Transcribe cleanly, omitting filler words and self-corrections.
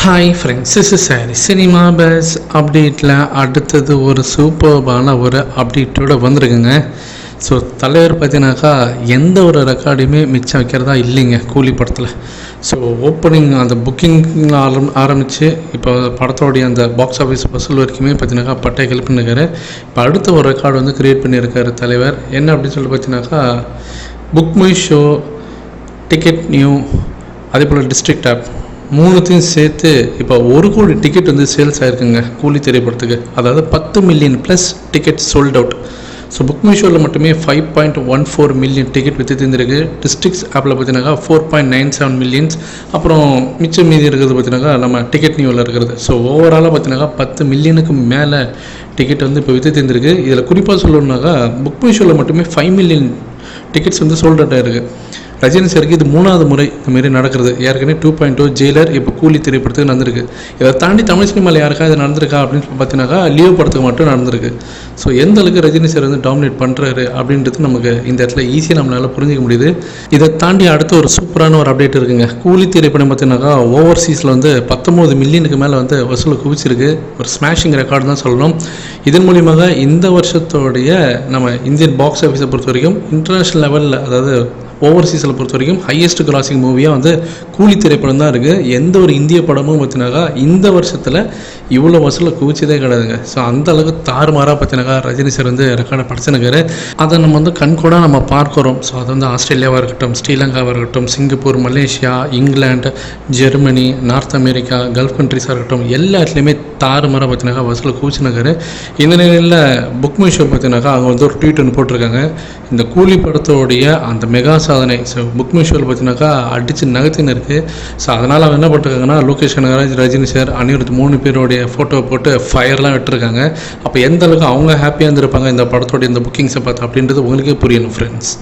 Hi friends, this is sorry cinema bus அப்டேட்டில் அடுத்தது ஒரு சூப்பர்பான ஒரு அப்டேட்டோடு வந்திருக்குங்க. ஸோ தலைவர் பார்த்தீங்கன்னாக்கா எந்த ஒரு ரெக்கார்டையுமே மிச்சம் வைக்கிறதா இல்லைங்க கூலி படத்தில். ஸோ ஓப்பனிங் அந்த புக்கிங் ஆரம்பித்து இப்போ படத்தோடைய அந்த பாக்ஸ் ஆஃபீஸ் வசூல் வரைக்குமே பார்த்தீங்கன்னாக்கா பட்டை கிளப்பினுக்காரு. இப்போ அடுத்த ஒரு ரெக்கார்டு வந்து க்ரியேட் பண்ணியிருக்காரு தலைவர். என்ன அப்படின்னு சொல்லி பார்த்தீங்கன்னாக்கா book my show, ticket new, அதே போல் டிஸ்ட்ரிக்ட் ஆப் மூணுத்தையும் சேர்த்து இப்போ 1 கோடி டிக்கெட் வந்து சேல்ஸ் ஆகிருக்குங்க கூலி திரைப்படத்துக்கு. அதாவது 10 million plus ticket sold out. So book my ஷோவில் மட்டுமே 5.14 மில்லியன் டிக்கெட் விற்று தந்துருக்கு. டிஸ்ட்ரிக்ஸ் ஆப்பில் பார்த்தீங்கன்னாக்கா 4.97 மில்லியன்ஸ். அப்புறம் மிச்சம் மீதி இருக்கிறது பார்த்தீங்கன்னாக்கா நம்ம டிக்கெட் நியூவில் இருக்கிறது. ஸோ ஓவராலாக பார்த்தீங்கன்னாக்கா 10 மில்லியனுக்கு மேலே டிக்கெட் வந்து இப்போ விற்று தந்துருக்கு. இதில் குறிப்பாக சொல்லணுன்னாக்கா புக் மை ஷோவில் மட்டுமே 5 மில்லியன் டிக்கெட்ஸ் வந்து சோல்ட் அவுட் ஆகிருக்கு. ரஜினி சாருக்கு இது 3வது முறை இதுமாரி நடக்கிறது. ஏற்கனவே 2.0 ஜெயிலர், இப்போ கூலி திரைப்படத்துக்கு நடந்திருக்கு. இதை தாண்டி தமிழ் சினிமாவில் யாருக்கா இது நடந்திருக்கா அப்படின்னு பார்த்தீங்கன்னாக்கா லியோ படத்துக்கு மட்டும் நடந்திருக்கு. ஸோ எந்த அளவுக்கு ரஜினி சார் வந்து டாமினேட் பண்ணுறாரு அப்படின்றது நமக்கு இந்த இடத்துல ஈஸியாக நம்மளால் புரிஞ்சிக்க முடியுது. இதை தாண்டி அடுத்த ஒரு சூப்பரான ஒரு அப்டேட் இருக்குங்க. கூலி திரைப்படம் பார்த்தீங்கன்னாக்கா ஓவர்சீஸில் வந்து 19 மில்லியனுக்கு மேலே வந்து வசூல் குவிச்சிருக்கு. ஒரு ஸ்மாஷிங் ரெக்கார்டு தான் சொல்லணும். இதன் மூலியமாக இந்த வருஷத்தோடைய நம்ம இந்தியன் பாக்ஸ் ஆஃபீஸை பொறுத்த வரைக்கும் இன்டர்நேஷ்னல் லெவலில், அதாவது ஓவர்சீஸில் பொறுத்த வரைக்கும் ஹையஸ்ட் கிராசிங் மூவியாக வந்து கூலி திரைப்படம் தான் இருக்குது. எந்த ஒரு இந்திய படமும் பார்த்தினாக்கா இந்த வருஷத்தில் இவ்வளோ வசூலில் குவிச்சதே கிடையாதுங்க. ஸோ அந்த அளவுக்கு தாறுமாறாக பார்த்தினாக்கா ரஜினி சார் வந்து ரெக்கார்டை படைச்சினுக்காரு. அதை நம்ம வந்து கண்கூடாக நம்ம பார்க்குறோம். ஸோ அது வந்து ஆஸ்திரேலியாவாக இருக்கட்டும், ஸ்ரீலங்காவாக இருக்கட்டும், Singapore, Malaysia, England, Germany, North America, gulf கண்ட்ரிஸாக இருக்கட்டும், எல்லா இடத்துலையுமே தாறுமாறாக பார்த்தினாக்கா வசூலில் குவிச்சினுக்காரு. இந்த நிலையில் புக் மை ஷோ பார்த்தினாக்கா அவங்க வந்து ஒரு ட்வீட் ஒன்று போட்டிருக்காங்க. இந்த கூலி படத்தோடைய அந்த மெகா சாதனை ஸோ புக் மை ஷோவில் பார்த்தீங்கன்னாக்கா அடித்து நகர்த்தின்னு இருக்குது. ஸோ அதனால் அவங்க என்ன பண்ணிருக்காங்கன்னா லோகேஷ் கனகராஜ், ரஜினி சார், அனிருத் 3 பேருடைய ஃபோட்டோவை போட்டு ஃபயர்லாம் விட்டுருக்காங்க. அப்போ எந்த அளவுக்கு அவங்க ஹாப்பியாக இருந்திருப்பாங்க இந்த படத்தோடைய இந்த புக்கிங்ஸை பார்த்து அப்படின்றது உங்களுக்கே புரியணும் ஃப்ரெண்ட்ஸ்.